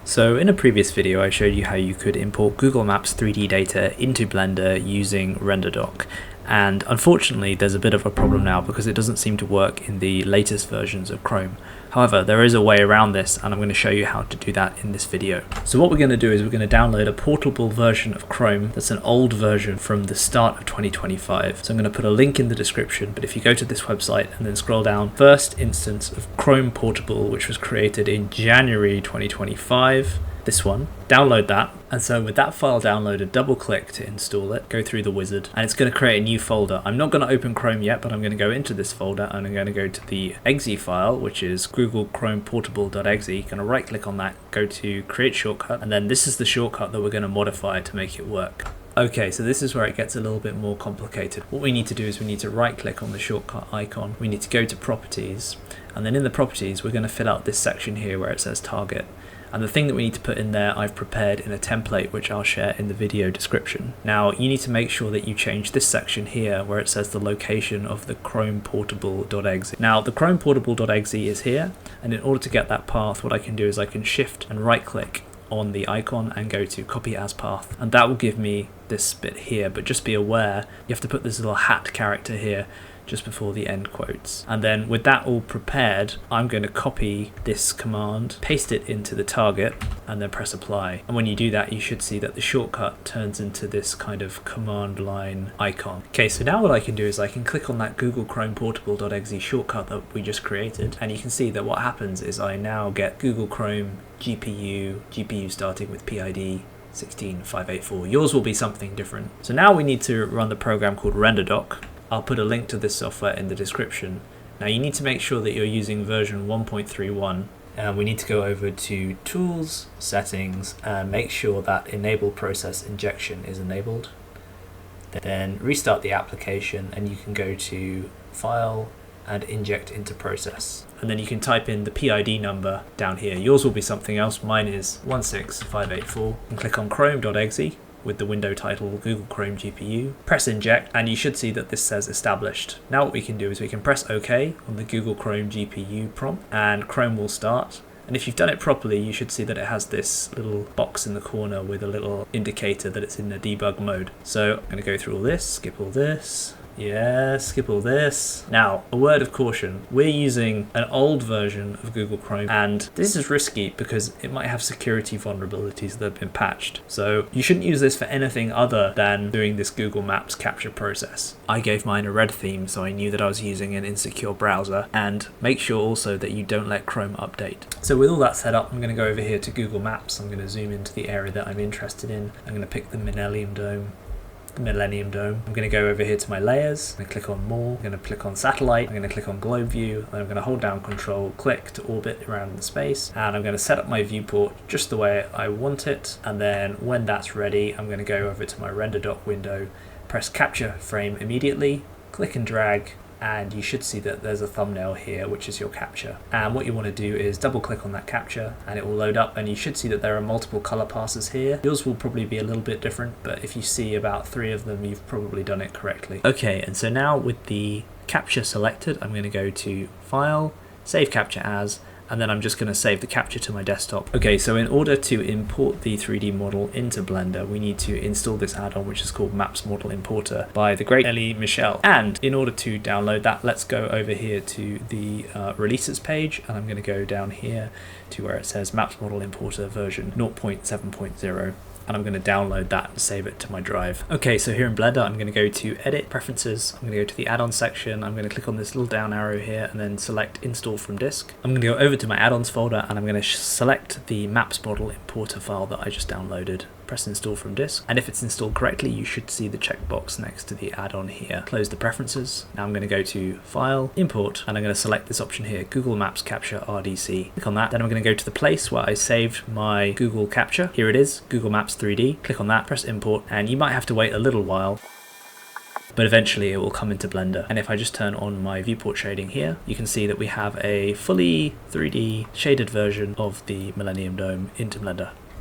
So in a previous video I showed you how you could import Google Maps 3D data into Blender using RenderDoc, and unfortunately there's a bit of a problem now because it doesn't seem to work in the latest versions of Chrome. However, there is a way around this and I'm going to show you how to do that in this video. So what we're going to do is we're going to download a portable version of Chrome that's an old version from the start of 2025. So I'm going to put a link in the description, but if you go to this website and then scroll down, first instance of Chrome Portable, which was created in January 2025, this one, download that. And so with that file downloaded, double click to install it, go through the wizard, and it's going to create a new folder. I'm not going to open Chrome yet, but I'm going to go into this folder and I'm going to go to the exe file, which is GoogleChromePortable.exe. Going to right click on that, go to create shortcut, and then this is the shortcut that we're going to modify to make it work. Okay, so this is where it gets a little bit more complicated. What we need to do is we need to right click on the shortcut icon, we need to go to properties, and then in the properties we're going to fill out this section here where it says target. And the thing that we need to put in there I've prepared in a template which I'll share in the video description. Now you need to make sure that you change this section here where it says the location of the ChromePortable.exe. Now the ChromePortable.exe is here, and in order to get that path what I can do is I can shift and right click on the icon and go to copy as path, and that will give me this bit here, but just be aware you have to put this little hat character here just before the end quotes. And then with that all prepared, I'm going to copy this command, paste it into the target, and then press apply. And when you do that, you should see that the shortcut turns into this kind of command line icon. Okay, so now what I can do is I can click on that GoogleChromePortable.exe shortcut that we just created, and you can see that what happens is I now get Google Chrome GPU starting with PID 16584. Yours will be something different. So now we need to run the program called RenderDoc. I'll put a link to this software in the description. Now you need to make sure that you're using version 1.31, and we need to go over to Tools, Settings, and make sure that Enable Process Injection is enabled. Then restart the application and you can go to File and Inject into Process. And then you can type in the PID number down here. Yours will be something else, mine is 16584. And click on Chrome.exe with the window title Google Chrome GPU, press inject, and you should see that this says established. Now what we can do is we can press OK on the Google Chrome GPU prompt and Chrome will start. And if you've done it properly, you should see that it has this little box in the corner with a little indicator that it's in a debug mode. So I'm going to go through all this, skip all this. Yeah, skip all this. Now, a word of caution. We're using an old version of Google Chrome, and this is risky because it might have security vulnerabilities that have been patched. So you shouldn't use this for anything other than doing this Google Maps capture process. I gave mine a red theme, so I knew that I was using an insecure browser, and make sure also that you don't let Chrome update. So with all that set up, I'm going to go over here to Google Maps. I'm going to zoom into the area that I'm interested in. I'm going to pick the Millennium Dome. I'm going to go over here to my layers, I'm going to click on more, I'm going to click on satellite, I'm going to click on globe view, and I'm going to hold down control click to orbit around the space, and I'm going to set up my viewport just the way I want it, and then when that's ready I'm going to go over to my RenderDoc window, press capture frame immediately, click and drag, and you should see that there's a thumbnail here which is your capture. And what you want to do is double click on that capture and it will load up, and you should see that there are multiple color passes here. Yours will probably be a little bit different, but if you see about 3 of them you've probably done it correctly. Okay, and so now with the capture selected I'm going to go to File, Save Capture As, and then I'm just going to save the capture to my desktop. Okay, so in order to import the 3D model into Blender, we need to install this add-on which is called MapsModelImporter by the great Ellie Michelle. And in order to download that, let's go over here to the releases page, and I'm going to go down here to where it says MapsModelImporter version 0.7.0. and I'm going to download that and save it to my drive. Okay, so here in Blender, I'm going to go to Edit, Preferences, I'm going to go to the add-on section, I'm going to click on this little down arrow here and then select Install from Disk. I'm going to go over to my add-ons folder and I'm going to select the MapsModelImporter file that I just downloaded. Press Install from Disk, and if it's installed correctly you should see the checkbox next to the add-on here. Close the preferences. Now I'm going to go to File, Import, and I'm going to select this option here, Google Maps Capture RDC. Click on that, then I'm going to go to the place where I saved my Google Capture. Here it is, Google Maps 3D. Click on that, press Import, and you might have to wait a little while, but eventually it will come into Blender. And if I just turn on my viewport shading here, you can see that we have a fully 3D shaded version of the Millennium Dome into Blender.